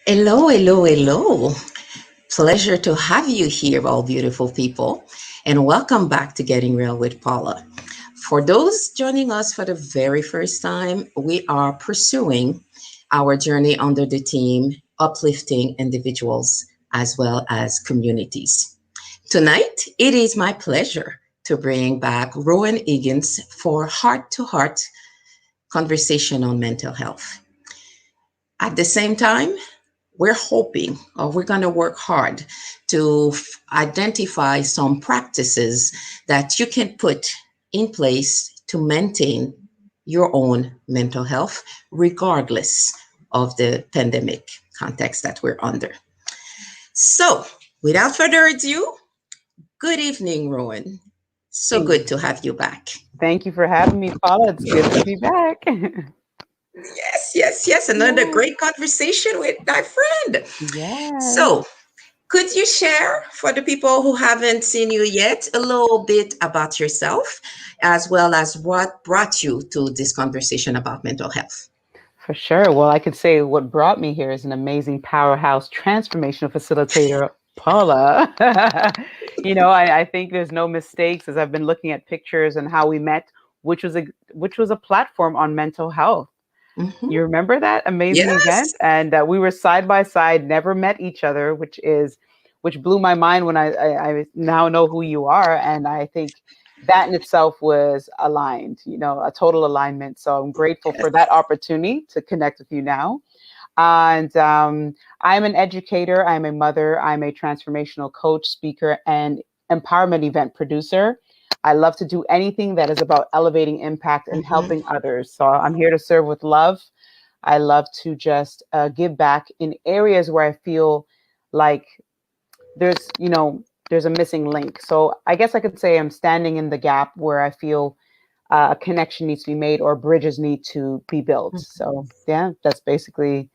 Hello, hello, hello. Pleasure to have you here, all beautiful people, and welcome back to Getting Real with Paula. For those joining us for the very first time, we are pursuing our journey under the theme Uplifting Individuals as well as Communities. Tonight, it is my pleasure to bring back Roen Higgins for heart to heart conversation on mental health. At the same time, we're hoping or we're going to work hard to identify some practices that you can put in place to maintain your own mental health, regardless of the pandemic context that we're under. So, without further ado, good evening, Rowan. So good to have you back. Thank you for having me, Paula. It's good to be back. Yes, yes, yes. Another great conversation with my friend. Yes. So, could you share for the people who haven't seen you yet a little bit about yourself, as well as what brought you to this conversation about mental health? For sure. Well, I could say what brought me here is an amazing powerhouse transformational facilitator, Paula. I think there's no mistakes as I've been looking at pictures and how we met, which was a platform on mental health. Mhm. You remember that amazing event? Yes. And we were side by side, never met each other, which blew my mind when I now know who you are. And I think that in itself was aligned, a total alignment. So I'm grateful for that opportunity to connect with you now. And I'm an educator, I'm a mother, I'm a transformational coach, speaker, and empowerment event producer. I love to do anything that is about elevating impact and Mhm. helping others. So I'm here to serve with love. I love to just give back in areas where I feel like there's a missing link. So I guess I could say I'm standing in the gap where I feel a connection needs to be made or bridges need to be built. So yeah, that's basically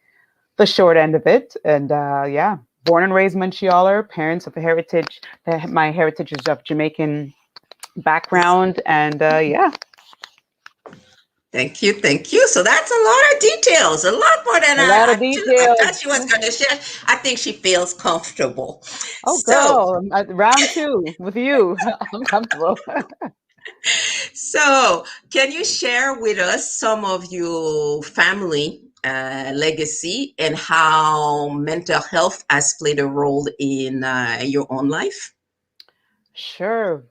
the short end of it. And yeah, born and raised Montrealer, parents of a heritage. My heritage is of Jamaican background, and yeah. Thank you, thank you. So that's a lot of details, a lot more than A lot of I details. thought she was going to share. I think she feels comfortable. Oh, So, girl, round two with you. I'm comfortable. So, can you share with us some of your family legacy and how mental health has played a role in your own life? Sure.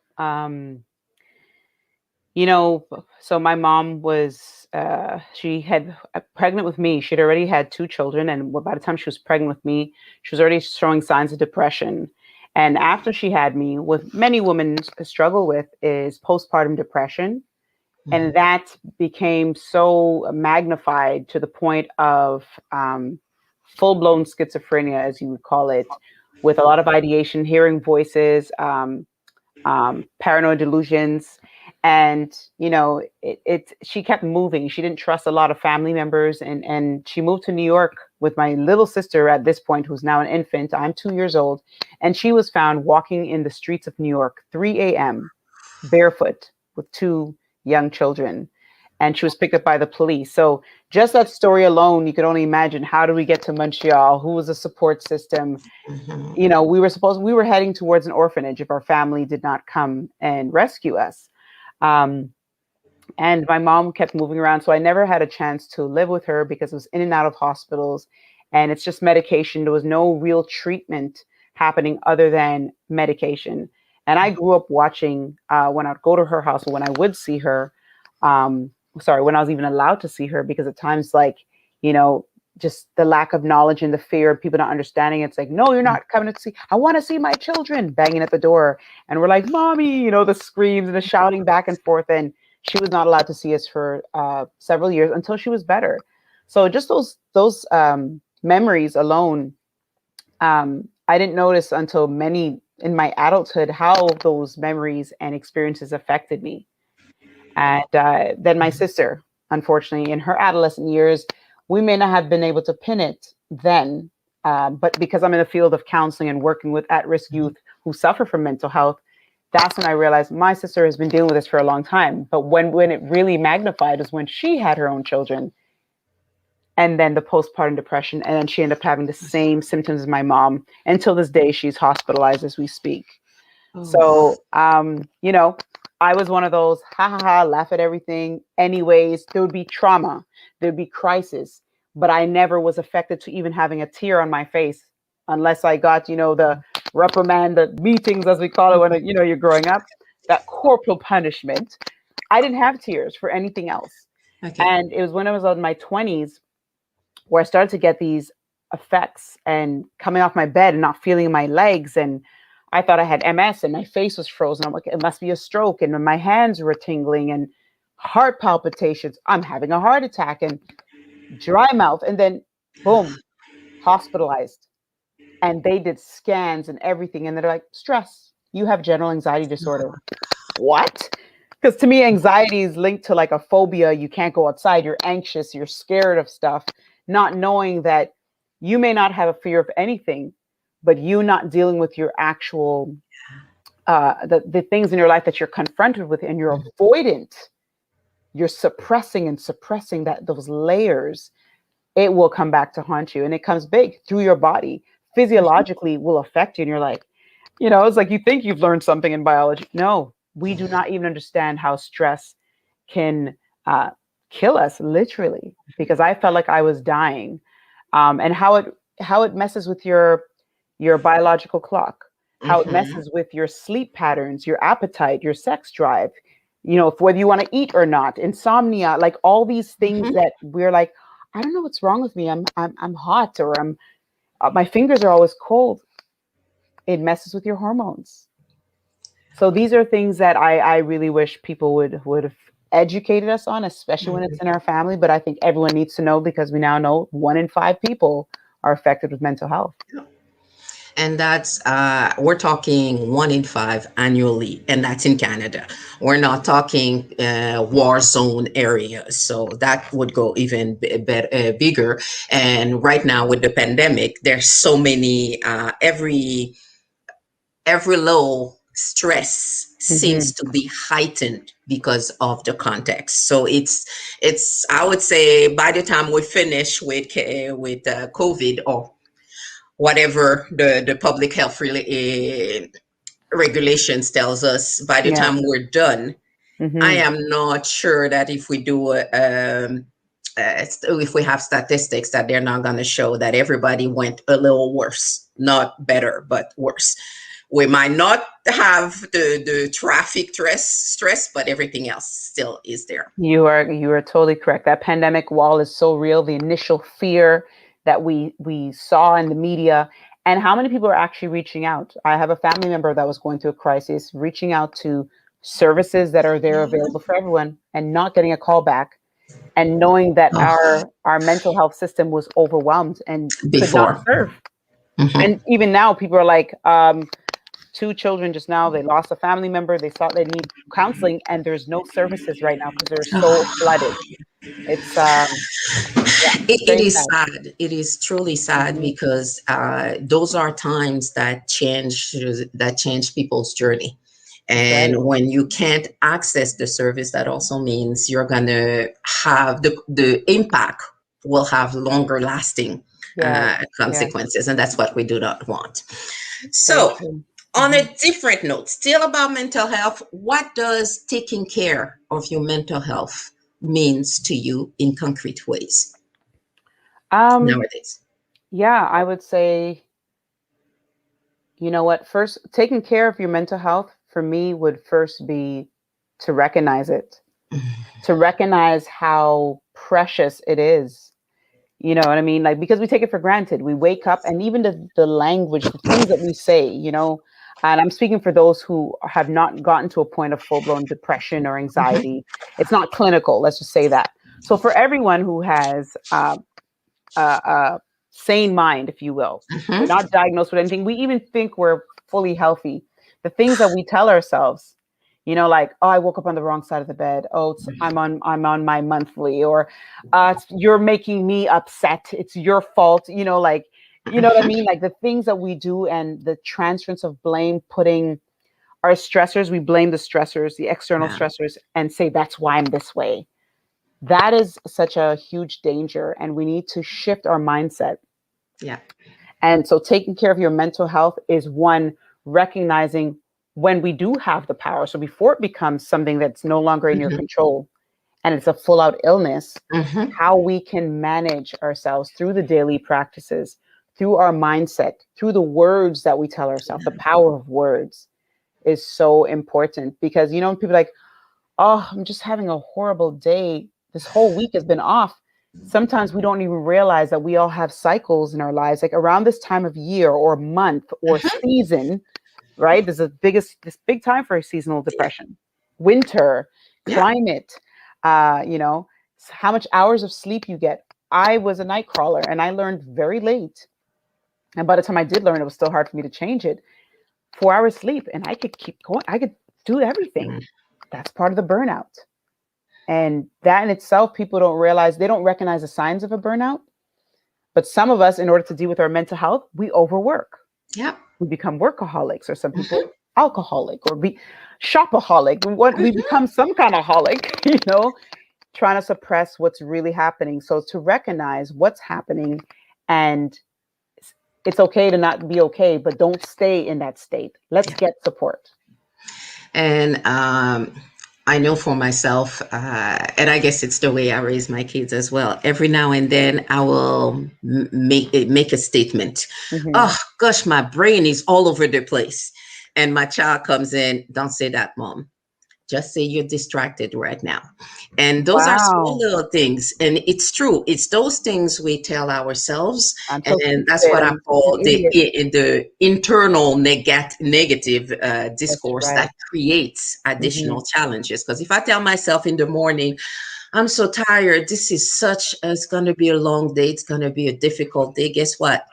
You know, so my mom was, she had pregnant with me. She'd already had two children. And by the time she was pregnant with me, she was already showing signs of depression. And after she had me, what many women struggle with is postpartum depression. And Mhm. that became so magnified to the point of full blown schizophrenia, as you would call it, with a lot of ideation, hearing voices, paranoid delusions. And she kept moving. She didn't trust a lot of family members, and she moved to New York with my little sister at this point, who's now an infant. I'm 2 years old, and she was found walking in the streets of New York 3 a.m. barefoot with two young children, and she was picked up by the police. So just that story alone, you could only imagine, how do we get to Montreal? Who was the support system? Mhm. We were heading towards an orphanage if our family did not come and rescue us. Um, and my mom kept moving around, so I never had a chance to live with her because it was in and out of hospitals, and it's just medication. There was no real treatment happening other than medication. And I grew up watching, when I'd go to her house, or when I would see her, um, sorry, when I was even allowed to see her, because at times, like, you know just the lack of knowledge and the fear of people not understanding, it's like, no, you're not coming to see, I want to see my children, banging at the door. And we're like, mommy, the screams and the shouting back and forth. And she was not allowed to see us for several years until she was better. So just those memories alone, I didn't notice until many in my adulthood how those memories and experiences affected me. And then my sister, unfortunately, in her adolescent years, we may not have been able to pin it then, but because I'm in the field of counseling and working with at-risk youth who suffer from mental health, that's when I realized my sister has been dealing with this for a long time. But when it really magnified is when she had her own children, and then the postpartum depression, and then she ended up having the same symptoms as my mom. Until this day, she's hospitalized as we speak. Oh, So, I was one of those, ha ha ha, laugh at everything. Anyways, there would be trauma, there'd be crisis, but I never was affected to even having a tear on my face unless I got, the reprimand, the meetings, as we call it, when, you're growing up, that corporal punishment. I didn't have tears for anything else. okay. And it was when I was in my 20s where I started to get these effects and coming off my bed and not feeling my legs. And I thought I had MS and my face was frozen. I'm like, it must be a stroke. And my hands were tingling and heart palpitations. I'm having a heart attack and dry mouth. And then, boom, hospitalized. And they did scans and everything. And they're like, stress, you have general anxiety disorder. What? Because to me, anxiety is linked to like a phobia. You can't go outside. You're anxious. You're scared of stuff, not knowing that you may not have a fear of anything, but you not dealing with your actual the things in your life that you're confronted with, and you're avoidant. You're suppressing and suppressing those layers. It will come back to haunt you, and it comes big through your body. Physiologically, will affect you, and you're like, it's like you think you've learned something in biology. No, we do not even understand how stress can kill us, literally, because I felt like I was dying, and how it messes with your biological clock, how it Mm-hmm. messes with your sleep patterns, your appetite, your sex drive, if whether you want to eat or not, insomnia, like all these things Mm-hmm. that we're like, I don't know what's wrong with me. I'm hot, or I'm my fingers are always cold. It messes with your hormones. So these are things that I really wish people would have educated us on, especially when it's in our family. But I think everyone needs to know, because we now know 1 in 5 people are affected with mental health. And that's we're talking 1 in 5 annually, and that's in Canada. We're not talking war zone areas, so that would go even bigger. And right now with the pandemic, there's so many every low stress Hmm. seems to be heightened because of the context. So it's I would say by the time we finish with COVID or whatever the public health regulations tells us, by the Yeah. time we're done, I Hmm. am not sure that if we do if we have statistics, that they're not going to show that everybody went a little worse, not better but worse. We might not have the traffic stress, but everything else still is there. You are totally correct. That pandemic wall is so real. The initial fear that we saw in the media, and how many people are actually reaching out. I have a family member that was going through a crisis, reaching out to services that are there available for everyone, and not getting a call back, and knowing that Oh, our mental health system was overwhelmed and could not before. serve. Mhm. And even now, people are like, two children just now, they lost a family member, they thought they need counseling, and there's no services right now because they're so flooded. It's yeah, It very is sad. sad. It is truly sad Mhm. because those are times that change people's journey. That's right. And when you can't access the service, that also means you're going to have the impact will have longer lasting Yes. Yes. consequences. And that's what we do not want. Very So, true. on Mhm. a different note, still about mental health, what does taking care of your mental health means to you in concrete ways Um, nowadays? yeah, I would say, you know what, first, taking care of your mental health for me would first be to recognize it, to recognize how precious it is. You know what I mean? Like, because we take it for granted. We wake up, and even the language, the things that we say, and I'm speaking for those who have not gotten to a point of full blown depression or Mhm, anxiety. It's not clinical, let's just say that. So, for everyone who has a sane mind, if you will, we're mhm, not diagnosed with anything. We even think we're fully healthy. The things that we tell ourselves, like, oh, I woke up on the wrong side of the bed. Oh, I'm on my monthly, or you're making me upset. It's your fault. Like, you know what I mhm. mean? Like the things that we do and the transference of blame, putting our stressors, we blame the stressors, the external Yeah, stressors, and say that's why I'm this way. That is such a huge danger, and we need to shift our mindset. yeah. And so taking care of your mental health is one, recognizing when we do have the power. So before it becomes something that's no longer in your Mhm, control and it's a full out illness, mhm. how we can manage ourselves through the daily practices, through our mindset, through the words that we tell ourselves. The power of words is so important because, people are like, oh, I'm just having a horrible day. This whole week has been off. Sometimes we don't even realize that we all have cycles in our lives, like around this time of year or month or season, right? This big time for seasonal Yeah, depression, winter, yeah. climate, how much hours of sleep you get. I was a night crawler and I learned very late. And by the time I did learn, it was still hard for me to change it. 4 hours sleep and I could keep going. I could do everything. Mm, That's part of the burnout. And that in itself, people don't realize, they don't recognize the signs of a burnout. But some of us, in order to deal with our mental health, we overwork. yeah. We become workaholics, or some Mhm, people alcoholic, or be shopaholic. We mhm. become some kind of holic, trying to suppress what's really happening. So to recognize what's happening, and it's okay to not be okay, but don't stay in that state. Let's Yeah. get support. And I know for myself, and I guess it's the way I raise my kids as well. Every now and then, I will make a statement. Hmm. Oh gosh, my brain is all over the place, and my child comes in. Don't say that, mom. Just say you're distracted right now. And those are small Wow. little things. And it's true. It's those things we tell ourselves. I'm And so that's stupid. what I I'm such an call idiot. the internal negative That's discourse right. that creates Hmm. additional challenges. Because if I tell myself in the morning, I'm so tired, it's going to be a long day, it's going to be a difficult day, guess what?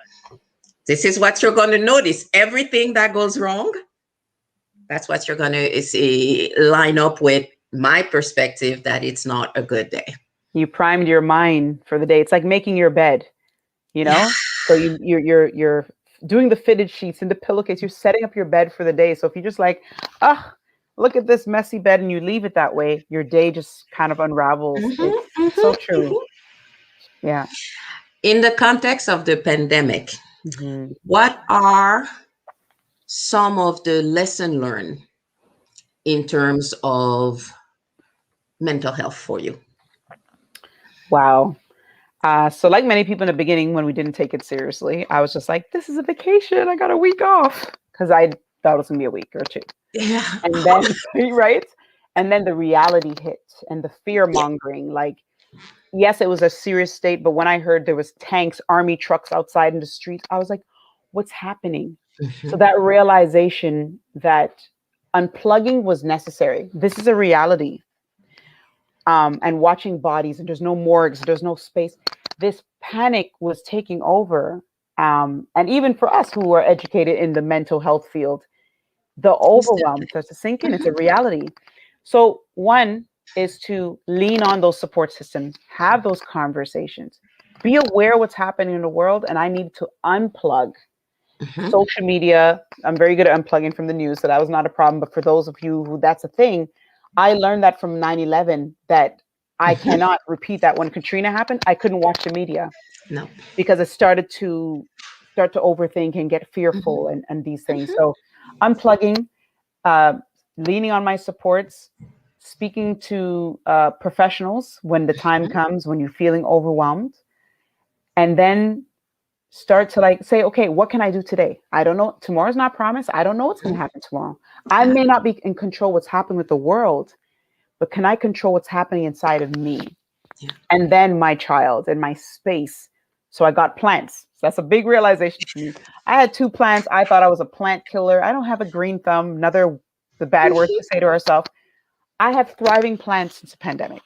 This is what you're going to notice. Everything that goes wrong, that's what you're going to line up with my perspective that it's not a good day. You primed your mind for the day. It's like making your bed, you Yeah. know? So you're doing the fitted sheets and the pillowcase. You're setting up your bed for the day. So if you just like, ah, look at this messy bed, and you leave it that way, your day just kind of unravels. Mhm, It's so mhm, true. mhm. Yeah. In the context of the pandemic, Hmm. what are some of the lesson learned in terms of mental health for you? Wow. So like many people in the beginning, when we didn't take it seriously, I was just like, this is a vacation. I got a week off because I thought it was gonna be a week or two. Yeah. And then, right? And then the reality hit and the fear Yeah. mongering. Like, yes, it was a serious state, but when I heard there was tanks, army trucks outside in the streets, I was like, what's happening? So Mhm. that realization that unplugging was necessary. This is a reality. And watching bodies, and there's no morgues, there's no space. This panic was taking over. And even for us who are educated in the mental health field, the Most overwhelm definitely. starts to sink in. It's a Mhm. reality. So one is to lean on those support systems, have those conversations, be aware what's happening in the world, and I need to unplug Mm-hmm. Social media, I'm very good at unplugging from the news, so that was not a problem. But for those of you who that's a thing, I learned that from 9/11 that I Mm-hmm. cannot repeat that. When Katrina happened, I couldn't watch the media No. because it start to overthink and get Mm-hmm. fearful and these things. Mm-hmm. So unplugging, uh, leaning on my supports, speaking to professionals when the time comes, when you're feeling overwhelmed, and then start to like say, okay, what can I do today? I don't know. Tomorrow's not promised. I don't know what's going to Mm-hmm. happen tomorrow. I Yeah. may not be in control what's happening with the world, but can I control what's happening inside of me? Yeah. And then my child and my space. So I got plants. So that's a big realization for me. I had two plants. I thought I was a plant killer. I don't have a green thumb. Another the bad words to say to ourselves. I have thriving plants since the pandemic.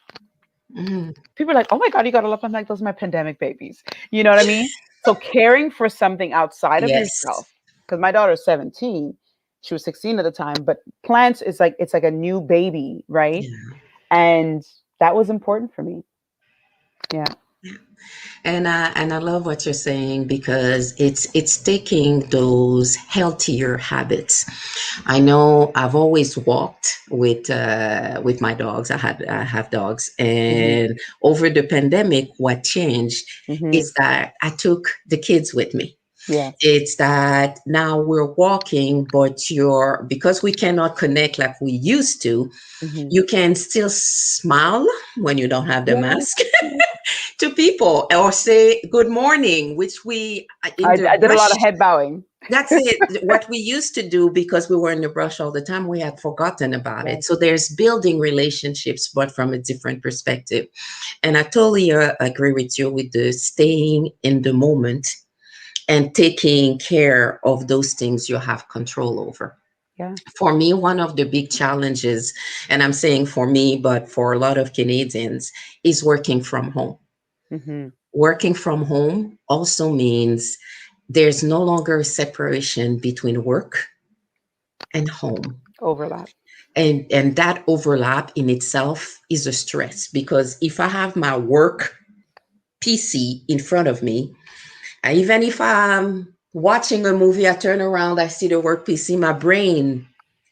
Mm-hmm. People are like, oh my God, you got to love them. Like, those are my pandemic babies. You know what I mean? So caring for something outside of Yes. yourself, because my daughter's 17, she was 16 at the time, but plants is like, it's like a new baby, right? Yeah. And that was important for me. Yeah. And I love what you're saying because it's taking those healthier habits. I know I've always walked with my dogs. I have dogs, Hmm. and over the pandemic, what changed Hmm. is that I took the kids with me. Yes. It's that now we're walking, but you're because we cannot connect like we used to. Hmm. You can still smile when you don't have the Yes. mask Yes. to people or say good morning, which we in the I did a lot rush. of head bowing. That's it. What we used to do because we were in the rush all the time, we had forgotten about it. Yes. So there's building relationships, but from a different perspective. And I totally agree with you with the staying in the moment and taking care of those things you have control over. Yeah. For me, one of the big challenges, and I'm saying for me, but for a lot of Canadians, is working from home. Hmm. Working from home also means there's no longer a separation between work and home. Overlap. And that overlap in itself is a stress because if I have my work PC in front of me, even if I'm watching a movie, I turn around, I see the work PC, my brain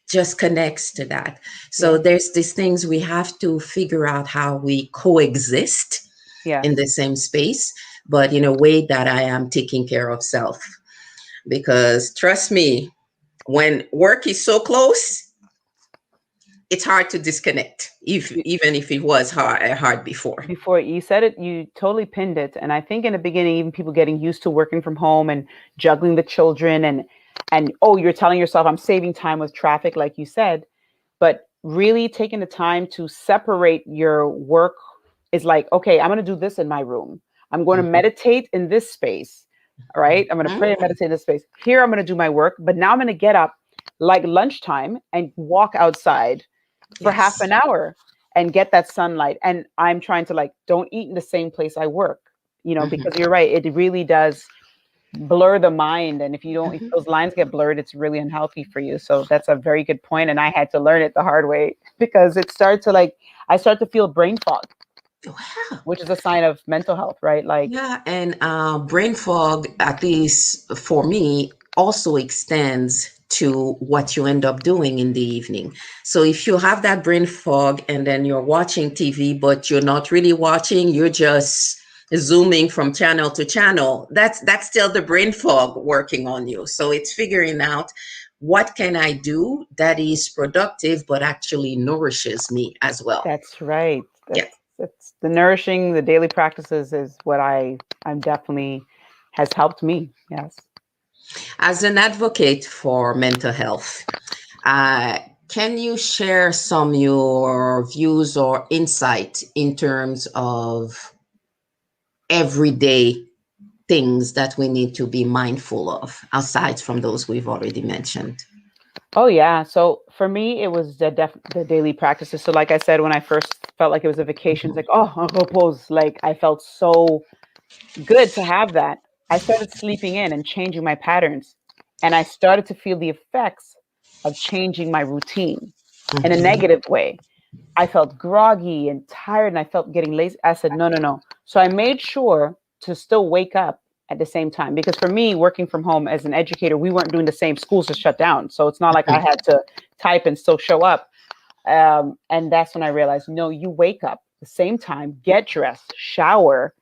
just connects to that. So Yeah. there's these things we have to figure out how we coexist in Yes. the same space, but in a way that I am taking care of self. Because trust me, when work is so close, it's hard to disconnect, if even if it was hard before. Before you said it, you totally pinned it. And I think in the beginning, even people getting used to working from home and juggling the children and oh, you're telling yourself I'm saving time with traffic, like you said, but really taking the time to separate your work is like, okay, I'm going to do this in my room. I'm going to Mhm. meditate in this space. All right. I'm going to pray and meditate in this space. Here, I'm going to do my work, but now I'm going to get up like lunchtime and walk outside for half Yes. an hour and get that sunlight. And I'm trying to like, don't eat in the same place I work, Mhm. because you're right. It really does blur the mind. And if Mhm. those lines get blurred, it's really unhealthy for you. So that's a very good point. And I had to learn it the hard way because it started to like, I start to feel brain fog, Wow. which is a sign of mental health, right? Like, Yeah, and brain fog, at least for me, also extends to what you end up doing in the evening. So if you have that brain fog and then you're watching TV, but you're not really watching, you're just zooming from channel to channel, that's still the brain fog working on you. So it's figuring out what can I do that is productive but actually nourishes me as well. that's right. Yeah. That's the nourishing, the daily practices is what I'm definitely has helped me. Yes. As an advocate for mental health, uh, can you share some your views or insight in terms of everyday things that we need to be mindful of, aside from those we've already mentioned? Oh yeah. So for me, it was the daily practices. So like I said, when I first felt like it was a vacation, it's Mhm. like, oh, I'll go pose. Like I felt so good to have that. I started sleeping in and changing my patterns. And I started to feel the effects of changing my routine in a Mhm. negative way. I felt groggy and tired and I felt getting lazy. I said, no, no, no. So I made sure to still wake up at the same time. Because for me, working from home as an educator, we weren't doing the same. Schools just shut down. So it's not like I had to type and still show up. And that's when I realized, no, you wake up the same time, get dressed, shower,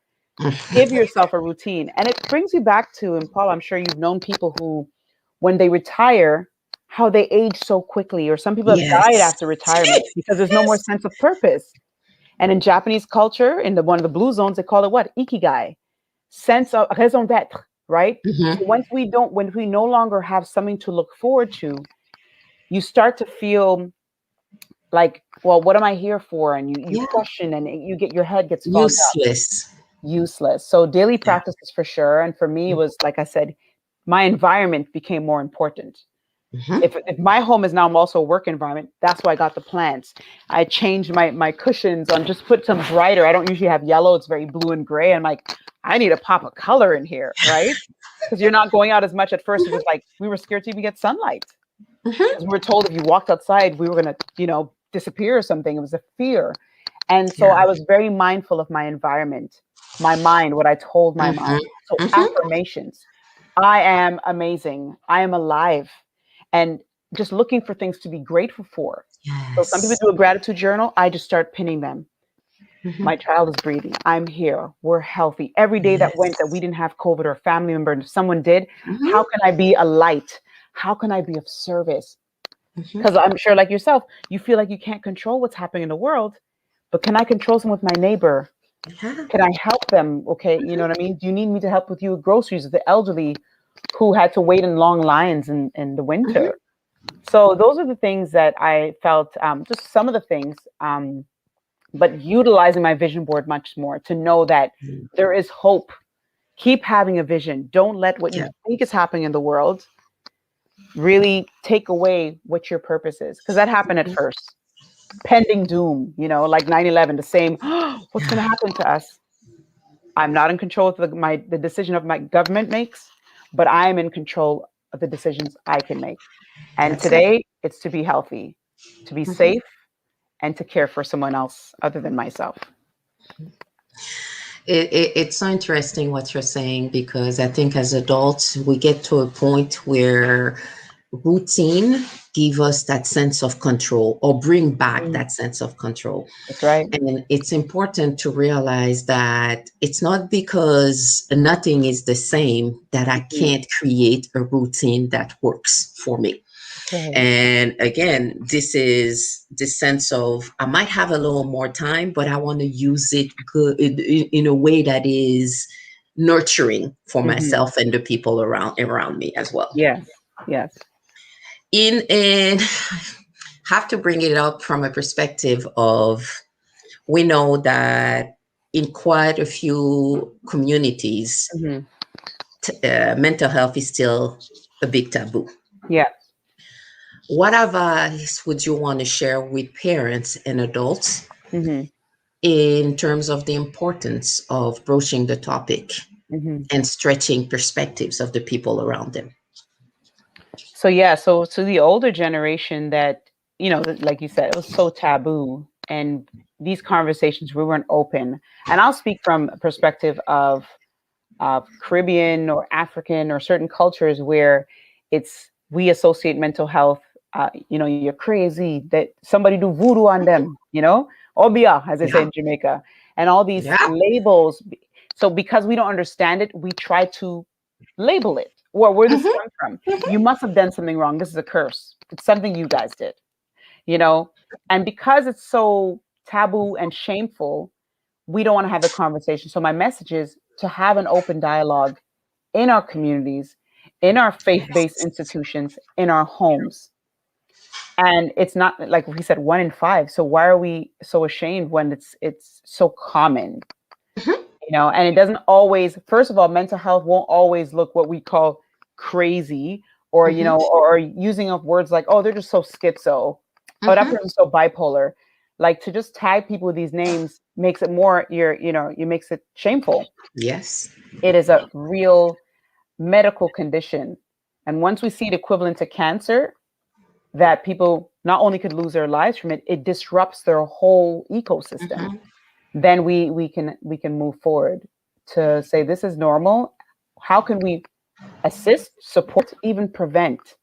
give yourself a routine. And it brings you back to, and Paul, I'm sure you've known people who, when they retire, how they age so quickly, or some people have died Yes. after retirement because there's no more Yes. sense of purpose. And in Japanese culture, in the one of the blue zones, they call it what? Ikigai, sense of raison d'être, right? So Hmm. when we no longer have something to look forward to, you start to feel like, well, what am I here for? And you Yeah. question, and you get, your head gets fogged up. Useless. Useless. So daily Yeah. practices for sure. And for me, it was like I said, my environment became more important. Hmm. If my home is now also a work environment, that's why I got the plants. I changed my cushions on, just put some brighter. I don't usually have yellow. It's very blue and gray. I'm like, I need a pop of color in here, right? Because you're not going out as much. At first, it was like we were scared to even get sunlight. Hmm. Because we were told if you walked outside, we were going to, disappear or something. It was a fear. And so Yeah. I was very mindful of my environment, my mind, what I told my Hmm. mind. So Hmm. affirmations. I am amazing. I am alive. And just looking for things to be grateful for. So some people Yes. do a gratitude journal. I just start pinning them. Hmm. My child is breathing. I'm here. We're healthy. Every day that went that we Yes. didn't have COVID or a family member, and if someone did, how Hmm. can I be a light? How can I be of service? Hmm. Because I'm sure, like yourself, you feel like you can't control what's happening in the world, but can I control some with my neighbor? Yeah. Can I help them? Okay, you know what I mean? Do you need me to help with you with groceries? The elderly who had to wait in long lines in the Hmm. winter. So those are the things that I felt, just some of the things, but utilizing my vision board much more to know that there is hope. Keep having a vision. Don't let what you Yeah. think is happening in the world really take away what your purpose is. Because that happened at first. Pending doom, like 9/11, the same, what's going to happen to us? I'm not in control of the decision of my government makes, but I'm in control of the decisions I can make. And That's it. today, it's to be healthy, to be Hmm. safe, and to care for someone else other than myself. It's so interesting what you're saying because I think as adults we get to a point where routine give us that sense of control or bring back Mm, that sense of control. that's right. And it's important to realize that it's not because nothing is the same that I Mhm. can't create a routine that works for me. Right. And again, this is the sense of I might have a little more time, but I want to use it good in a way that is nurturing for Hmm. myself and the people around me as well. Yes. Yes. In and have to bring it up from a perspective of we know that in quite a few communities, Hmm. mental health is still a big taboo. Yeah. What advice would you want to share with parents and adults Hmm. in terms of the importance of broaching the topic Hmm. and stretching perspectives of the people around them? So yeah, so to the older generation that, like you said, it was so taboo, and these conversations we weren't open. And I'll speak from a perspective of Caribbean or African or certain cultures where it's we associate mental health. You're crazy. That somebody do voodoo on them. Obia, as they say Yeah, in Jamaica, and all these yeah. labels. So because we don't understand it, we try to label it. Well, where this Hmm. come from? You must have done something wrong. This is a curse. It's something you guys did. You know, and because it's so taboo and shameful, we don't want to have the conversation. So my message is to have an open dialogue in our communities, in our faith-based Yes. institutions, in our homes. And it's not like we said, 1 in 5. So why are we so ashamed when it's so common? Hmm. And it doesn't always, first of all, mental health won't always look what we call crazy, or Hmm. or using of words like, oh, they're just so schizo, oh, that Hmm. person's so bipolar. Like, to just tag people with these names makes it more, you makes it shameful. Yes. It is a real medical condition. And once we see it equivalent to cancer, that people not only could lose their lives from it, it disrupts their whole ecosystem. Hmm. Then we can move forward to say this is normal. how can we assist, support, even prevent,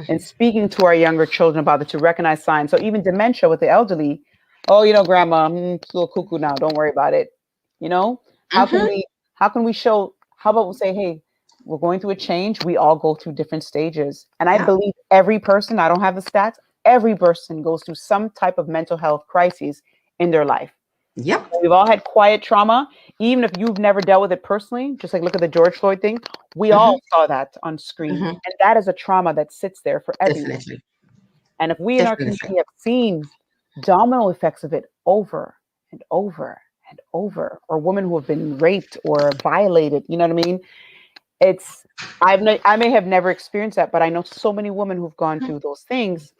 and speaking to our younger children about it to recognize signs. So even dementia with the elderly, oh, grandma, it's a little cuckoo now. Don't worry about it. You know, how can Mm-hmm. we how can we show? How about we say, hey, we're going through a change. We all go through different stages, and I Yeah. believe every person. I don't have the stats. Every person goes through some type of mental health crises in their life. Yep. We've all had quiet trauma, even if you've never dealt with it personally. Just like look at the George Floyd thing. We Mm-hmm. all saw that on screen, Mm-hmm. and that is a trauma that sits there for everyone. Definitely. And if we in our Definitely. community have seen domino effects of it over and over and over, or women who have been raped or violated, you know what I mean? It's I may have never experienced that, but I know so many women who've gone through those things.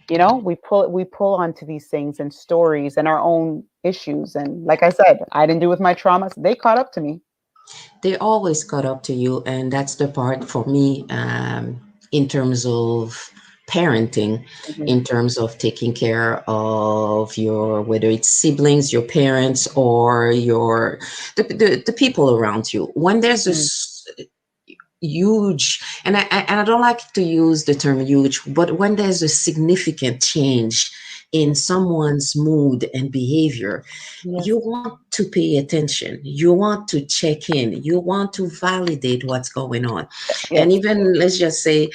We pull onto these things and stories and our own issues. And like I said, I didn't do with my traumas. They caught up to me. They always cut up to you, and that's the part for me, in terms of parenting, Mhm. in terms of taking care of your, whether it's siblings, your parents, or the people around you. When there's Mhm. this huge, and I don't like to use the term huge, but when there's a significant change in someone's mood and behavior, you Yes. want to pay attention, you want to check in, you want to validate what's going on. And Yes. even, let's just say,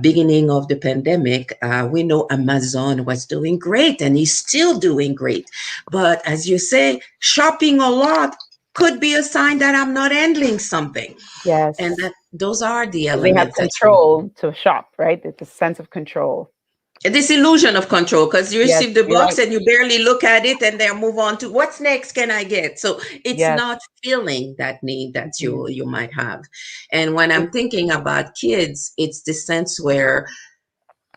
beginning of the pandemic, we know Amazon was doing great and is still doing great, but as you say, shopping a lot could be a sign that I'm not handling something. And Yes. that those are the Because they have elements that you, control to shop, right? It's a sense of control. this illusion of control, because you Yes, receive the you're box right. and you barely look at it and then move on to what's next can I get. So it's Yes. not filling that need that Mhm. you might have. And when I'm It- thinking about kids, it's the sense where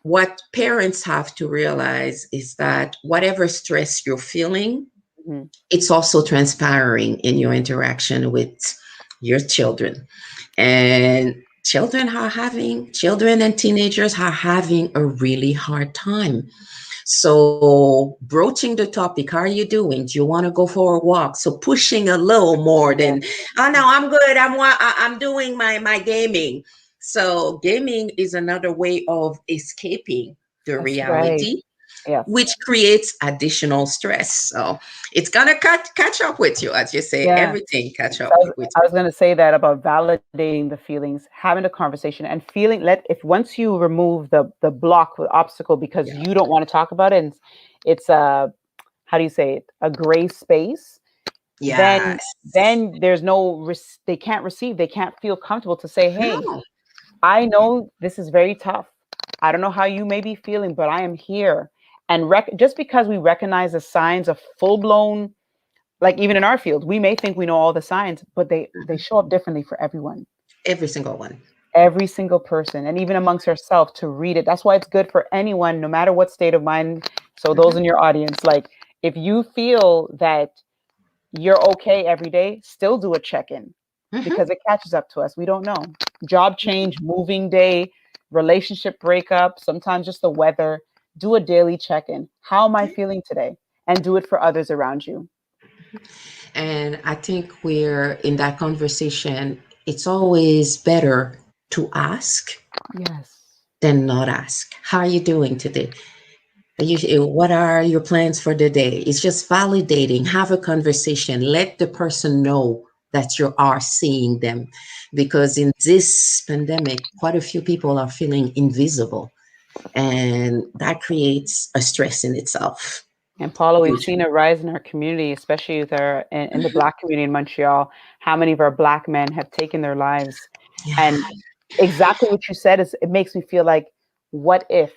what parents have to realize is that whatever stress you're feeling, mhm. it's also transpiring in your interaction with your children. And children and teenagers are having a really hard time. So broaching the topic, how are you doing? Do you want to go for a walk? So pushing a little more Yeah, than, oh no, I'm good. I'm doing my gaming. So gaming is another way of escaping the that's right. reality, Yes. which creates additional stress. So it's gonna catch up with you, as you say. Yeah. Everything catch So up with I you. was going to say that about validating the feelings, having a conversation, and feeling. Let if once you remove the block, the obstacle, because Yeah. you don't want to talk about it, and it's a how do you say it, a gray space. Then Yes. then there's no they can't receive, they can't feel comfortable to say, hey, No. I know this is very tough. I don't know how you may be feeling, but I am here. And just because we recognize the signs of full blown, like even in our field, we may think we know all the signs, but they show up differently for everyone, Every single one. every single person, and even amongst ourselves to read it. That's why it's good for anyone, no matter what state of mind. So those Mhm. in your audience, like if you feel that you're okay every day, still do a check-in Mhm. because it catches up to us. We don't know. Job change, moving day, relationship breakup, sometimes just the weather. Do a daily check-in. How am I feeling today? And do it for others around you. And I think we're in that conversation. It's always better to ask Yes. than not ask. How are you doing today? What are your plans for the day? It's just validating. Have a conversation. Let the person know that you are seeing them. Because in this pandemic, quite a few people are feeling invisible. And that creates a stress in itself. And Paula, we've Huge. seen a rise in our community, especially with in the Black community in Montreal. How many of our Black men have taken their lives? Yeah. And exactly what you said is it makes me feel like, what if?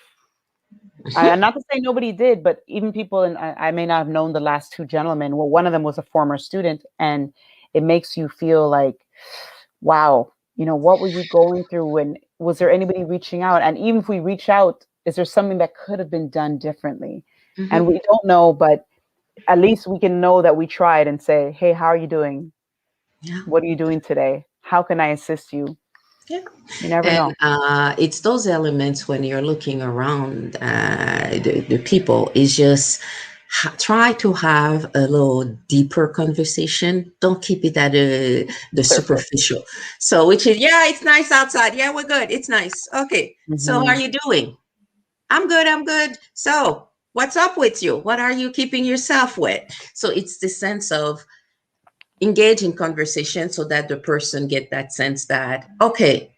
And not to say nobody did, but even people, and I may not have known the last two gentlemen. Well, one of them was a former student, and it makes you feel like, wow, what were you going through? And was there anybody reaching out? And even if we reach out, is there something that could have been done differently? And Mhm. we don't know, but at least we can know that we tried and say, hey, how are you doing? Yeah. What are you doing today? How can I assist you? Yeah. You never And know. it's those elements when you're looking around, the people, is just Try to have a little deeper conversation. Don't keep it at the Surface. superficial. So, which is, yeah, it's nice outside. Yeah, we're good. It's nice. Okay. So, how are Hmm. you doing? I'm good. I'm good. So, what's up with you? What are you keeping yourself with? So, it's the sense of engage in conversation so that the person get that sense that, okay,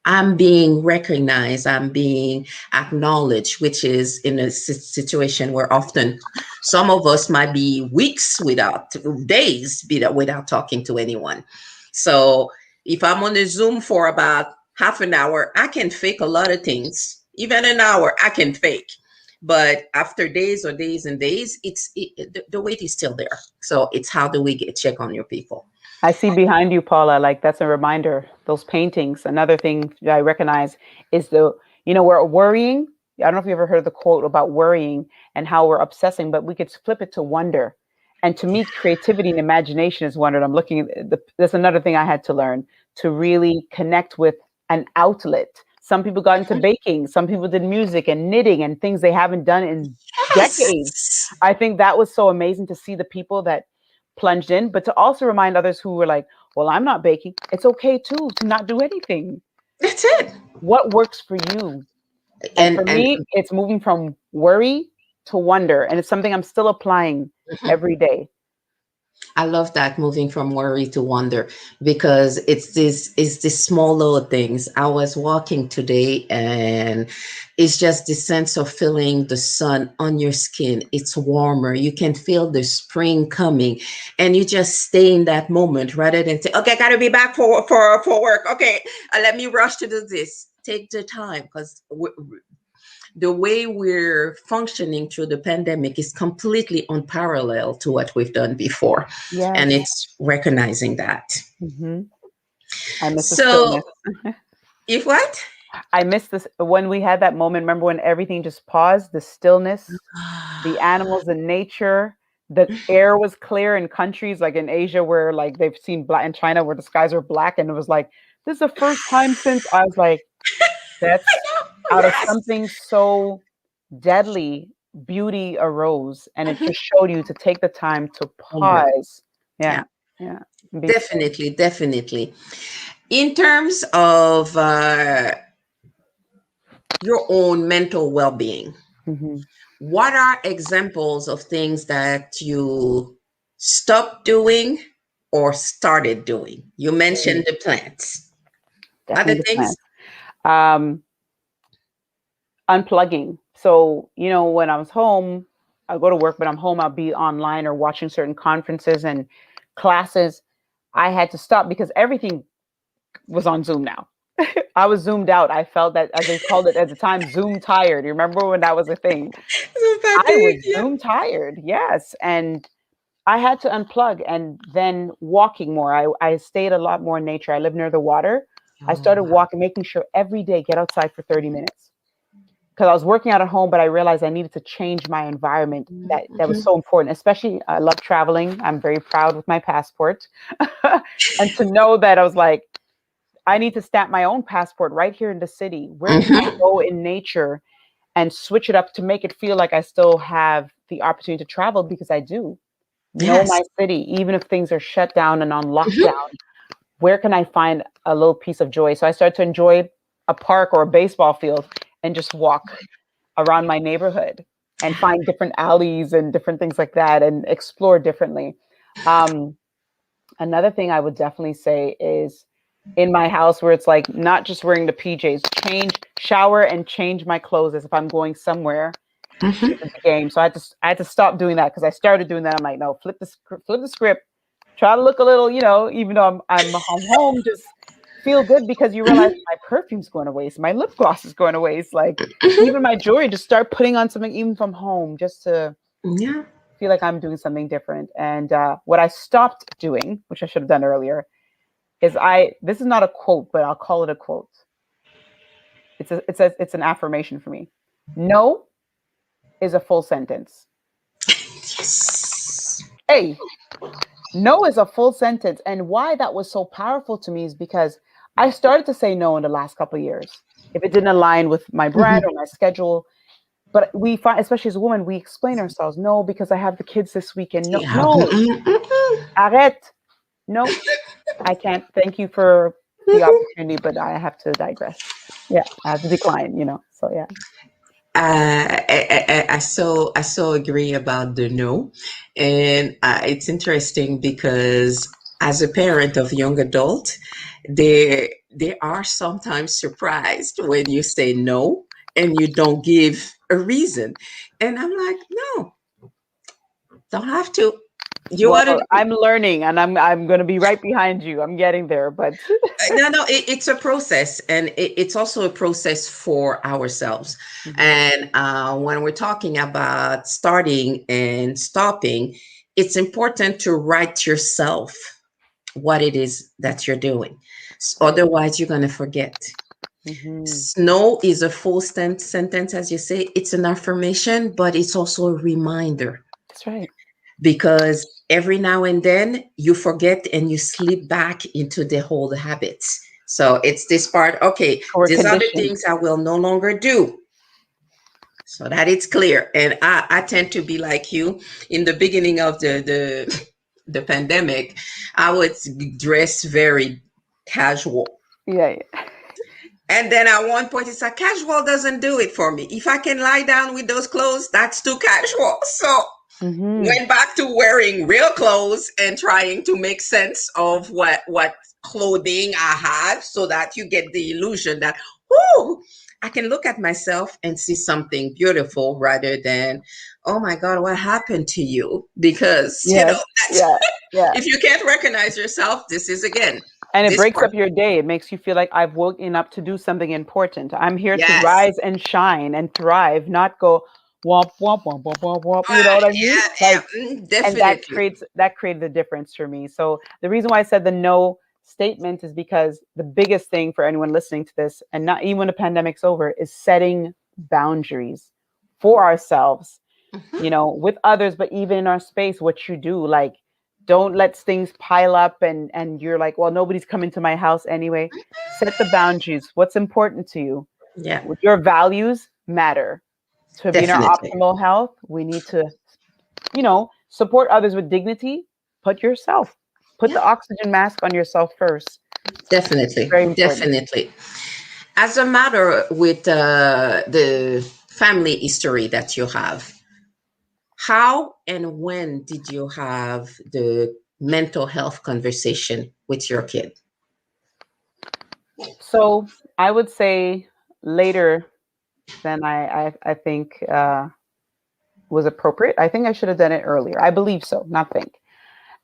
I'm being recognized, I'm being acknowledged, which is in a situation where often some of us might be weeks without days without talking to anyone. So if I'm on a Zoom for about half an hour, I can fake a lot of things. Even an hour, I can fake. But after days or days and days, the weight is still there. So it's how do we get check on your people? I see behind you, Paula, like that's a reminder. Those paintings. Another thing that I recognize is we're worrying. I don't know if you ever heard the quote about worrying and how we're obsessing, but we could flip it to wonder. And to me, creativity and imagination is wonder. I'm looking at that's another thing I had to learn to really connect with an outlet. Some people got into baking, some people did music and knitting and things they haven't done in decades. Yes, I think that was so amazing to see the people that plunged in, but to also remind others who were like, well, I'm not baking. It's okay too to not do anything. that's it. What works for you? And for And me, it's moving from worry to wonder. And it's something I'm still applying mhm. every day. I love that moving from worry to wonder because it's this small little things. I was walking today and it's just the sense of feeling the sun on your skin. It's warmer. You can feel the spring coming and you just stay in that moment rather than say, okay, I gotta be back for work. Okay, let me rush to do this. Take the time because the way we're functioning through the pandemic is completely unparalleled to what we've done before. And Yes. it's recognizing that. Hmm. I miss the stillness. So, if what? I miss this when we had that moment. Remember when everything just paused, the stillness, the animals in nature, the air was clear in countries like in Asia where like they've seen black in China where the skies are black and it was like, this is the first time since I was like, that's out of Yes. something so deadly, beauty arose, and it just showed you to take the time to Homework. pause. Yeah, Yeah, yeah, and be still. definitely, definitely. In terms of your own mental well being, Hmm. what are examples of things that you stopped doing or started doing? You mentioned the plants. Other Definitely the things? plants. Um, Unplugging. So, when I was home, I go to work, but I'm home, I'll be online or watching certain conferences and classes. I had to stop because everything was on Zoom now. I was zoomed out. I felt that, as they called it at the time, Zoom tired. You remember when that was a thing? I was Yeah. Zoom tired, yes. And I had to unplug and then walking more. I stayed a lot more in nature. I live near the water. I Oh, started wow. walking, making sure every day get outside for 30 minutes because I was working out at home, but I realized I needed to change my environment. That was Mhm. so important. Especially, I love traveling. I'm very proud with my passport, and to know that I was like, I need to stamp my own passport right here in the city. Where can I Mhm. go in nature and switch it up to make it feel like I still have the opportunity to travel because I do know Yes. my city, even if things are shut down and on lockdown. Mhm. Where can I find a little piece of joy? So I started to enjoy a park or a baseball field and just walk around my neighborhood and find different alleys and different things like that and explore differently. Um, Another thing I would definitely say is in my house where it's like not just wearing the PJs, change, shower and change my clothes as if I'm going somewhere Mhm. changes the game. So I had to stop doing that because I started doing that. I'm like, no, flip the script. Try to look a little, even though I'm home, just feel good because you realize Mhm. my perfume's going to waste, my lip gloss is going to waste, like Mhm. even my jewelry. Just start putting on something even from home, just to Yeah. feel like I'm doing something different. And what I stopped doing, which I should have done earlier, is I. This is not a quote, but I'll call it a quote. It's an affirmation for me. No is a full sentence. Yes. Hey, no is a full sentence. And why that was so powerful to me is because I started to say no in the last couple of years. If it didn't align with my brand Mhm. or my schedule, But we find, especially as a woman, we explain ourselves. No, because I have the kids this weekend. No, Yeah. no, arrête. No, I can't. Thank you for the opportunity, but I have to digress. Yeah, I have to decline. So yeah. I so agree about the no, and it's interesting because as a parent of young adult, they are sometimes surprised when you say no and you don't give a reason, and I'm like, no, don't have to. You Well, want to? I'm learning, and I'm going to be right behind you. I'm getting there, but No, it's a process, and it's also a process for ourselves. Mhm. And when we're talking about starting and stopping, it's important to write yourself what it is that you're doing. Right. Otherwise, you're going to forget. Hmm. No is a full sentence, as you say. It's an affirmation, but it's also a reminder That's right. because every now and then you forget and you slip back into the old habits. So it's this part, okay, We're these are the conditioned. things I will no longer do. So that it's clear. And I tend to be like you in the beginning of the pandemic. I would dress very casual. Yeah. And then at one point, it's like casual doesn't do it for me. If I can lie down with those clothes, that's too casual. So Hmm. went back to wearing real clothes and trying to make sense of what clothing I had so that you get the illusion that, oh, I can look at myself and see something beautiful rather than, oh my God, what happened to you? Because, Yes. that's, Yeah. Yeah. if you can't recognize yourself, this is again, And it this breaks part. up your day. It makes you feel like I've woken up to do something important. I'm here to Yes. rise and shine and thrive, not go womp womp womp womp womp womp. You know what I mean? Yeah, Like, yeah, and that definitely. created the difference for me. So the reason why I said the no statement is because the biggest thing for anyone listening to this, and not even when the pandemic's over, is setting boundaries for ourselves, Mhm. with others, but even in our space, what you do, like, don't let things pile up and you're like, well, nobody's coming to my house anyway. Set the boundaries. What's important to you? Yeah, Your values matter. To be in our definitely. optimal health, we need to, support others with dignity. Put Yeah, the oxygen mask on yourself first. definitely. Very important. Definitely. As a matter with the family history that you have, how and when did you have the mental health conversation with your kid? So I would say later than I think was appropriate. I think I should have done it earlier. I believe so, not think.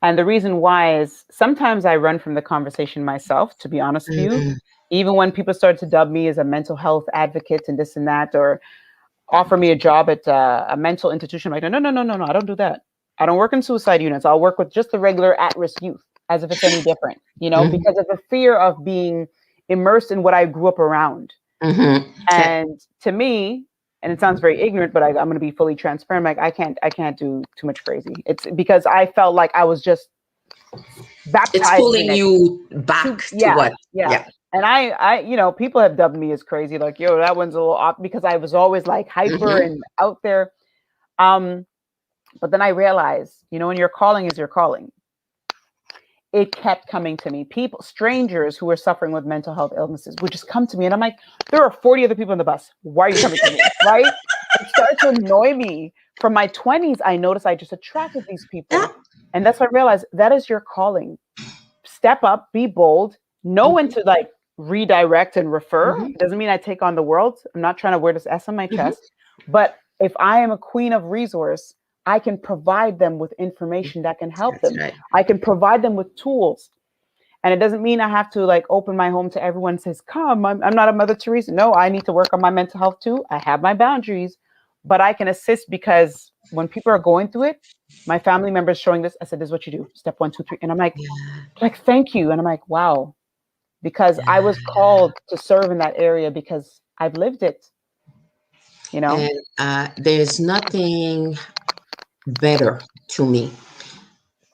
And the reason why is sometimes I run from the conversation myself, to be honest with you. Mhm. Even when people start to dub me as a mental health advocate and this and that, or offer me a job at a mental institution, I'm like, no, no, no, no, no, I don't do that. I don't work in suicide units. I'll work with just the regular at-risk youth, as if it's any different, Mhm. because of the fear of being immersed in what I grew up around. Mhm. Yeah, And to me, and it sounds very ignorant, but I'm going to be fully transparent. Like, I can't do too much crazy. It's because I felt like I was just it's baptized in pulling it. you back to Yeah, what? yeah. Yeah. And people have dubbed me as crazy, like, yo, that one's a little off, because I was always like hyper Hmm. and out there. Um, but then I realized, when your calling is your calling, it kept coming to me. People, strangers who were suffering with mental health illnesses would just come to me. And I'm like, there are 40 other people on the bus. Why are you coming to me? Right? It started to annoy me. From my 20s, I noticed I just attracted these Yeah. people. And that's when I realized that is your calling. Step up, be bold, know when Hmm. to like redirect and refer. Hmm. It doesn't mean I take on the world. I'm not trying to wear this S on my Hmm. chest. But if I am a queen of resource, I can provide them with information that can help That's them. right. I can provide them with tools. And it doesn't mean I have to like open my home to everyone and says, come, I'm not a Mother Teresa. No, I need to work on my mental health too. I have my boundaries, but I can assist because when people are going through it, my family members showing this, I said, this is what you do. Step one, two, three. And I'm like, thank you. And I'm like, wow, because I was called to serve in that area because I've lived it, you know? And there's nothing better to me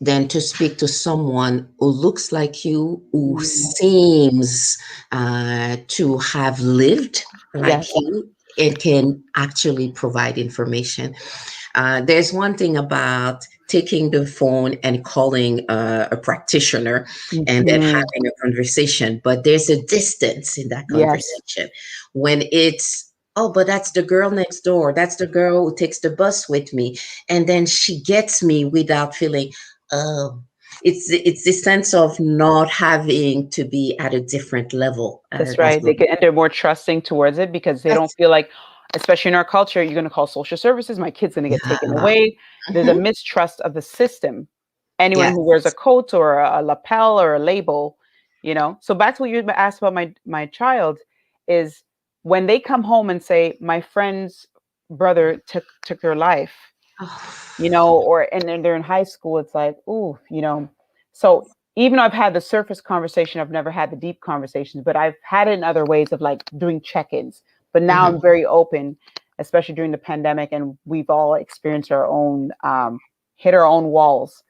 than to speak to someone who looks like you, who Mm, seems to have lived like yes. you. it can actually provide information. There's one thing about taking the phone and calling a practitioner and then Hmm. having a conversation, but there's a distance in that Yes, conversation when it's, oh, but that's the girl next door. That's the girl who takes the bus with me. And then she gets me without feeling, oh, it's the sense of not having to be at a different level. that's That's right. what, They can, and they're more trusting towards it because they don't that's, feel like, especially in our culture, you're going to call social services, my kid's going to get taken yeah. away. There's a Mhm. mistrust of the system. Anyone Yes. who wears a coat or a lapel or a label, you know. So back to what you asked about my child is when they come home and say my friend's brother took their life, you Oh. know, or and then they're in high school, it's like, ooh, you know. So even though I've had the surface conversation, I've never had the deep conversations, but I've had it in other ways of like doing check-ins. But now Mhm. I'm very open, especially during the pandemic, and we've all experienced our own hit our own walls.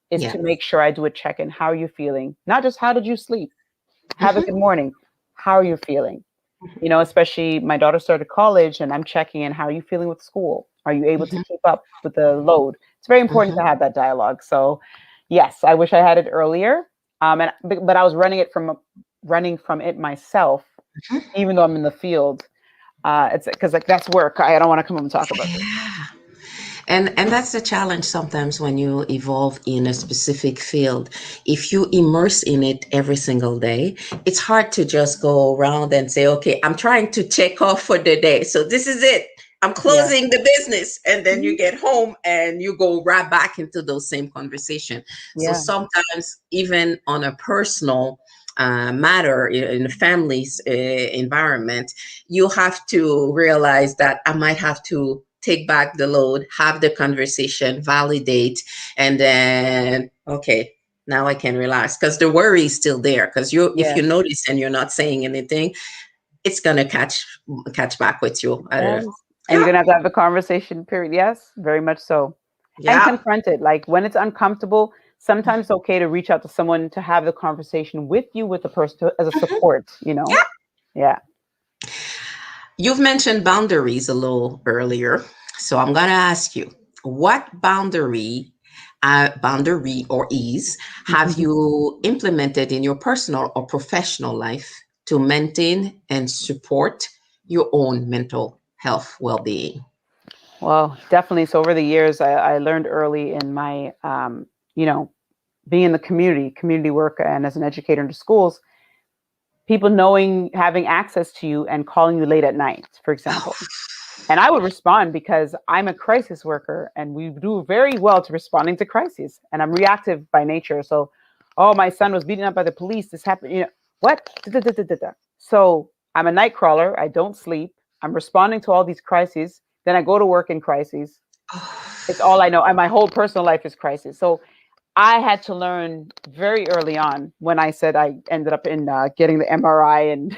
Is Yeah. to make sure I do a check-in. How are you feeling? Not just how did you sleep? Have a Mhm. good morning. How are you feeling? You know, especially my daughter started college and I'm checking in. How are you feeling with school? Are you able to Mhm. keep up with the load? It's very important to Mhm. have that dialogue. So, yes, I wish I had it earlier. But I was running from it myself, Mhm. even though I'm in the field. It's because like that's work. I don't want to come home and talk about this. Yeah. And that's the challenge sometimes when you evolve in a specific field. If you immerse in it every single day, it's hard to just go around and say, okay, I'm trying to check off for the day. So this is it. I'm Yeah. closing the business. And then you Mhm. get home and you go right back into those same conversation. So Yeah. sometimes even on a personal matter in a family's environment, you have to realize that I might have to take back the load, have the conversation, validate, and then, okay, now I can relax because the worry is still there. Because if you Yes. notice and you're not saying anything, it's gonna catch back with you. Yes. And you're Yeah, gonna have to have a conversation, period. Yes, very much so. And yeah, confront it. Like when it's uncomfortable, sometimes it's okay to reach out to someone to have the conversation with you, with the person as a mhm, support, you know? yeah. Yeah. You've mentioned boundaries a little earlier, so I'm gonna ask you, what boundary or ease have you implemented in your personal or professional life to maintain and support your own mental health well-being? Well, definitely. So over the years, I learned early in my, you know, being in the community work, and as an educator in the schools, people knowing, having access to you and calling you late at night, for example. And I would respond because I'm a crisis worker and we do very well to responding to crises. And I'm reactive by nature. So, oh, my son was beaten up by the police. This happened. You know, what? Da, da, da, da, da. So I'm a night crawler. I don't sleep. I'm responding to all these crises. Then I go to work in crises. It's all I know. And my whole personal life is crisis. So I had to learn very early on when I said I ended up in getting the MRI and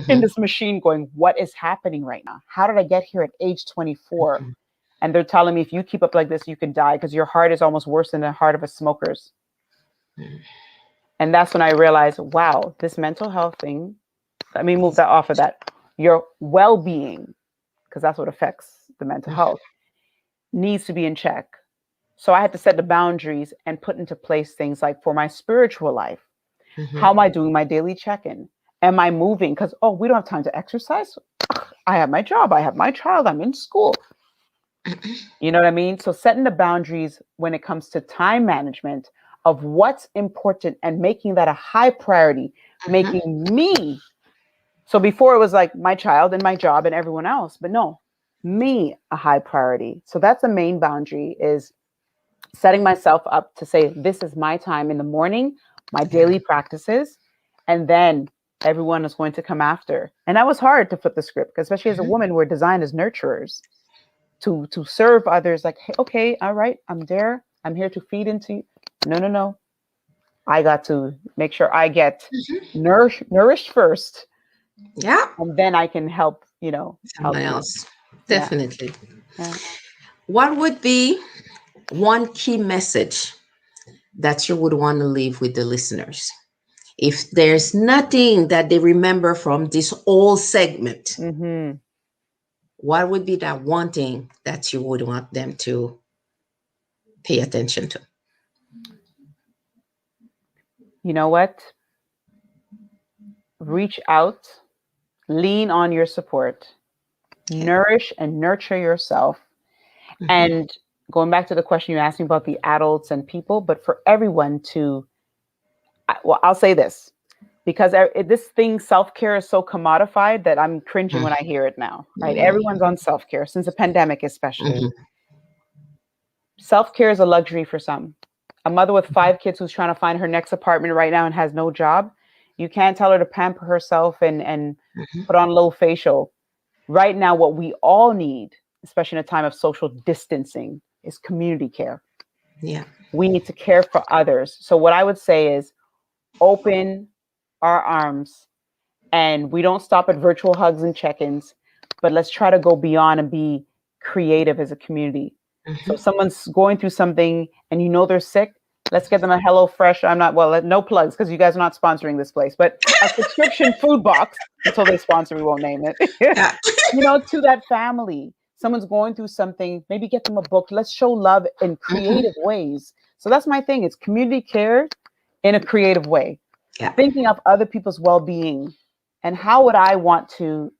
in Mhm, this machine going, what is happening right now? How did I get here at age 24? mhm, And they're telling me if you keep up like this, you can die because your heart is almost worse than the heart of a smoker's. mhm. And that's when I realized, wow, this mental health thing, let me move that off of that. Your well being, because that's what affects the mental health, needs to be in check. So I had to set the boundaries and put into place things like for my spiritual life. How Mhm. am I doing my daily check in? Am I moving? Because, oh, we don't have time to exercise. I have my job. I have my child. I'm in school. You know what I mean? So setting the boundaries when it comes to time management of what's important and making that a high priority, Mhm. making me. So before it was like my child and my job and everyone else, but no, me a high priority. So that's the main boundary is setting myself up to say, this is my time in the morning, my Yeah. daily practices, and then everyone is going to come after. And that was hard to flip the script, especially as a Mhm. woman, we're designed as nurturers to serve others like, hey, okay, all right, I'm there. I'm here to feed into you. No, no, no. I got to make sure I get Mhm. nourished first, Yeah. and then I can help, help Someone you. else. Yeah. Definitely. Yeah. What would be one key message that you would want to leave with the listeners? If there's nothing that they remember from this whole segment, Hmm. what would be that one thing that you would want them to pay attention to? You know what? Reach out, lean on your support, Okay. nourish and nurture yourself. Hmm. And going back to the question you asked me about the adults and people, but for everyone to, well, I'll say this because this thing, self care, is so commodified that I'm cringing when I hear it now, right? Everyone's on self care since the pandemic, especially. Hmm. Self care is a luxury for some. A mother with 5 kids who's trying to find her next apartment right now and has no job, you can't tell her to pamper herself and Hmm. put on a little facial. Right now, what we all need, especially in a time of social distancing, is community care. Yeah. We need to care for others. So, what I would say is open our arms, and we don't stop at virtual hugs and check ins, but let's try to go beyond and be creative as a community. So, Hmm. if someone's going through something and you know they're sick, let's get them a Hello Fresh. I'm not, well, no plugs because you guys are not sponsoring this place, but a subscription food box until they sponsor, we won't name it. Yeah. To that family. Someone's going through something, maybe get them a book. Let's show love in Hmm. creative ways. So that's my thing. It's community care in a creative way, Yeah. thinking of other people's well-being and how would I want to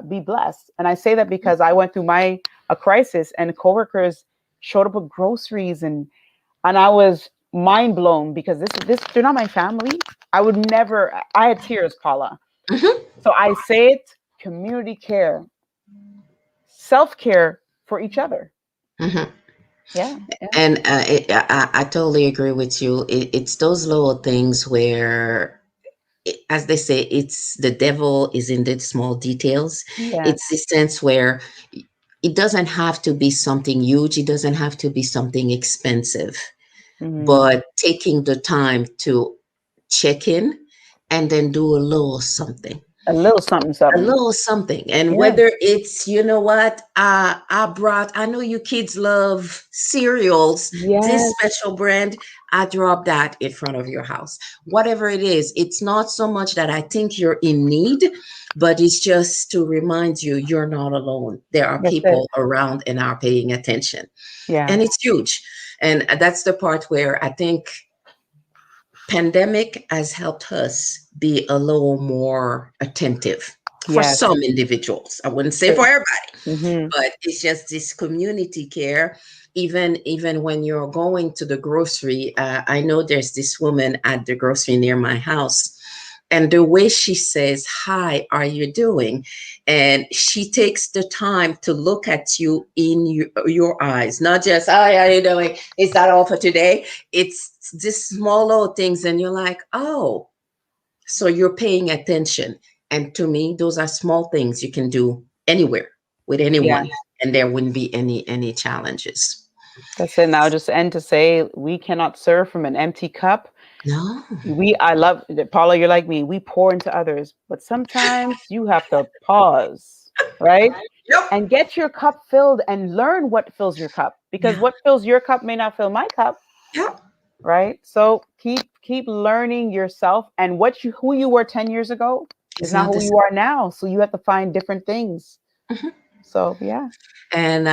be blessed. And I say that because I went through a crisis, and coworkers showed up with groceries, and I was mind blown because this they're not my family. I would never. I had tears, Paula. Hmm. So I say it: community care, self care for each other. Hmm. Yeah, yeah, And I totally agree with you. It's those little things where, as they say, it's the devil is in the small details. yeah. It's the sense where it doesn't have to be something huge. It doesn't have to be something expensive, Hmm. but taking the time to check in and then do a little something, A little something, a something. little something. And Yeah. whether it's, you know what, I know you kids love cereals, this Yes. special brand, I drop that in front of your house. Whatever it is, it's not so much that I think you're in need, but it's just to remind you you're not alone. There are That's it. people around and are paying attention. Yeah. And it's huge. And that's the part where I think pandemic has helped us be a little more attentive for Yes. some individuals. I wouldn't say True. for everybody, Hmm. but it's just this community care. Even when you're going to the grocery, I know there's this woman at the grocery near my house, and the way she says, "Hi, are you doing?" And she takes the time to look at you in your eyes, not just, "Hi, how are you doing? Is that all for today?" It's just small little things, and you're like, "Oh, so you're paying attention." And to me, those are small things you can do anywhere with Yeah. anyone, and there wouldn't be any challenges. That's it. Now, just end to say, we cannot serve from an empty cup. No. I love Paula. You're like me. We pour into others, but sometimes you have to pause, right? Yep. And get your cup filled and learn what fills your cup, because Yeah. what fills your cup may not fill my cup, Yep. right? So keep learning yourself, and who you were 10 years ago is It's not not who the you same. are now. So you have to find different things. Mhm. So yeah. And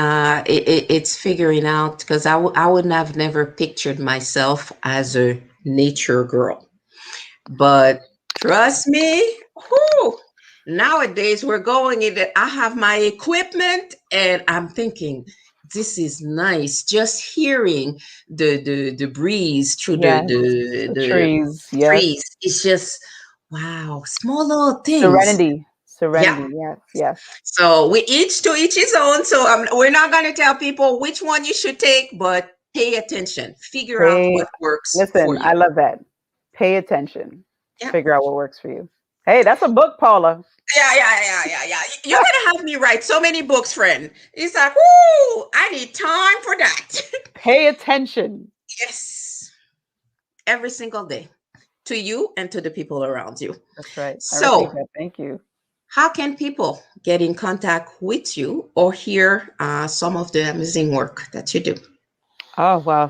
it's figuring out, because I would have never pictured myself as a nature girl. But trust me, whew, nowadays we're going in it. I have my equipment and I'm thinking, this is nice. Just hearing the breeze through Yes. The the trees. Yes. trees. It's just wow, small little things. Serenity. Yeah. Serenity. Yes. Yes. So we each to each his own. So we're not going to tell people which one you should take, but pay attention. Figure out Pay. what works for Listen, you. I love that. Pay attention. Yeah. Figure out what works for you. Hey, that's a book, Paula. Yeah. You're gonna have me write so many books, friend. It's like, whoo, I need time for that. Pay attention. Yes, every single day to you and to the people around you. That's right. I received So, that. Thank you. how can people get in contact with you or hear some of the amazing work that you do? Oh, well.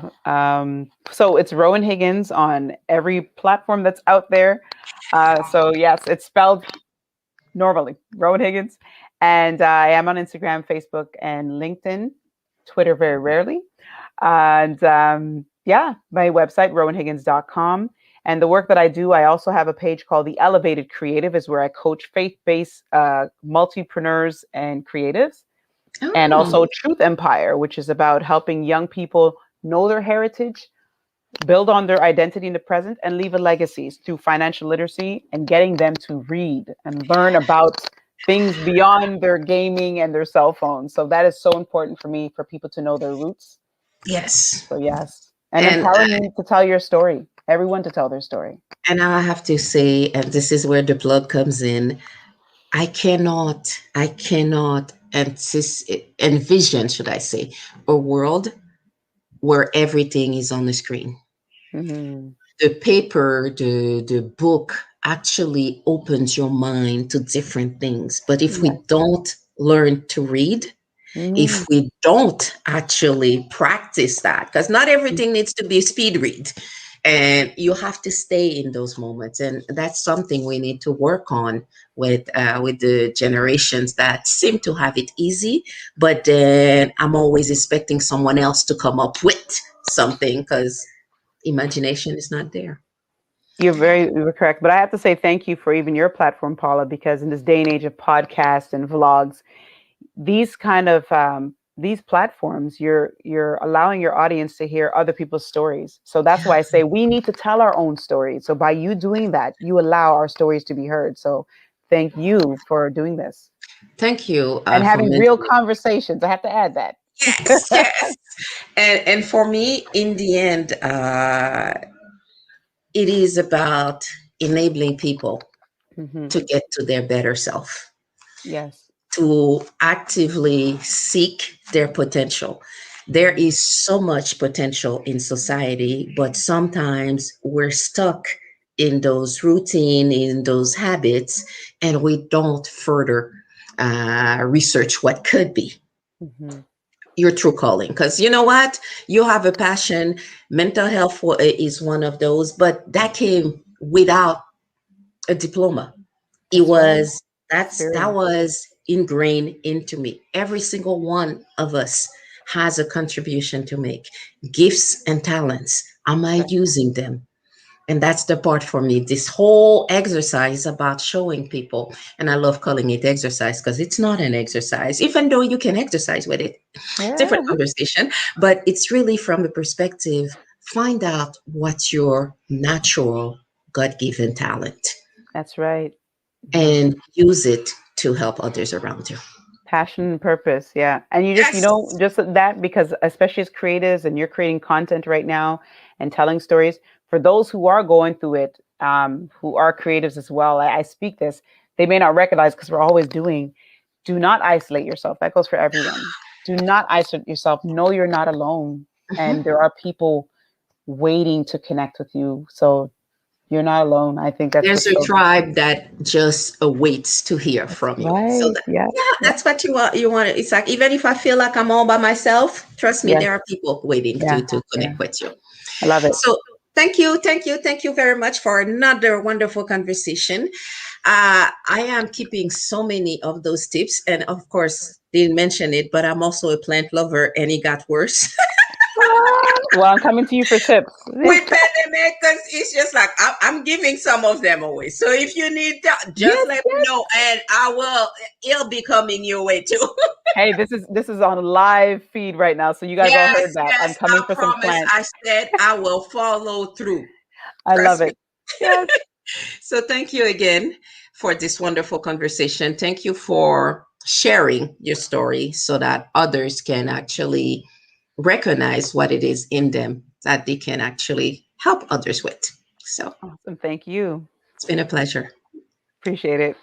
So it's Roen Higgins on every platform that's out there. So yes, it's spelled normally, Roen Higgins. And I am on Instagram, Facebook, and LinkedIn, Twitter very rarely. And yeah, my website, roenhiggins.com. And the work that I do, I also have a page called The Elevated Creative, is where I coach faith-based multipreneurs and creatives. And Oh, also Truth Empire, which is about helping young people know their heritage, build on their identity in the present, and leave a legacy through financial literacy and getting them to read and learn about things beyond their gaming and their cell phones. So that is so important for me, for people to know their roots. yes. So yes, and And empowering you to tell your story. Everyone to tell their story. and I have to say, and this is where the plug comes in. I cannot envision, should I say, a world where everything is on the screen. Mm-hmm. The paper, the book actually opens your mind to different things. But if we Yes. don't learn to read, if Mm-hmm. we don't actually practice that, because not everything needs to be speed read, and you have to stay in those moments, and that's something we need to work on with the generations that seem to have it easy, but then I'm always expecting someone else to come up with something because imagination is not there. You're correct. But I have to say thank you for even your platform, Paula, because in this day and age of podcasts and vlogs, these kind of these platforms, you're allowing your audience to hear other people's stories. So that's Yeah. why I say we need to tell our own stories. So by you doing that, you allow our stories to be heard. So thank you for doing this Thank you and for having real mentioning. conversations. I have to add that. Yes, yes. And for me, in the end, it is about enabling people Hmm. to get to their better self, Yes. to actively seek their potential. There Mhm. is so much potential in society, but sometimes we're stuck in those routine, in those habits, and we don't further research what could be Mhm. your true calling. Because you know what? You have a passion. Mental health is one of those, but that came without a diploma. It That's right. was that Experience. was ingrained into me. Every single one of us has a contribution to make. Gifts and talents. Am I Right. using them? And that's the part for me. This whole exercise about showing people, and I love calling it exercise because it's not an exercise, even though you can exercise with it. Different Yeah. conversation, but it's really from the perspective, find out what's your natural God given talent That's right. Mhm. and use it to help others around you. Passion and purpose, yeah. And Yes. just that, because especially as creatives and you're creating content right now and telling stories, for those who are going through it, who are creatives as well, I speak this, they may not recognize because we're always doing, do not isolate yourself. That goes for everyone. Do not isolate yourself. Know you're not alone. And Mhm. there are people waiting to connect with you. So you're not alone. I think that's There's what's a so tribe that just awaits to hear that's from you. So right. that, Yeah. yeah, Yeah. that's what you want. You want it. It's like even if I feel like I'm all by myself, trust me, Yes. there are people waiting Yeah. to Yeah. connect with you. I love it. So thank you very much for another wonderful conversation. I am keeping so many of those tips, and of course, didn't mention it, but I'm also a plant lover, and it got worse Well, I'm coming to you for tips. with pandemic because it's just like I'm giving some of them away. So if you need that, just Yes, let me yes. know, and I will. It'll be coming your way too. Hey, this is on live feed right now, so you guys all Yes, heard that. I'm yes, coming I for some promise. plants. I said I will follow through. I love Trust me. it. Yes. So thank you again for this wonderful conversation. Thank you for sharing your story so that others can actually recognize what it is in them that they can actually help others with. So Awesome. Thank you. it's been a pleasure. Appreciate it.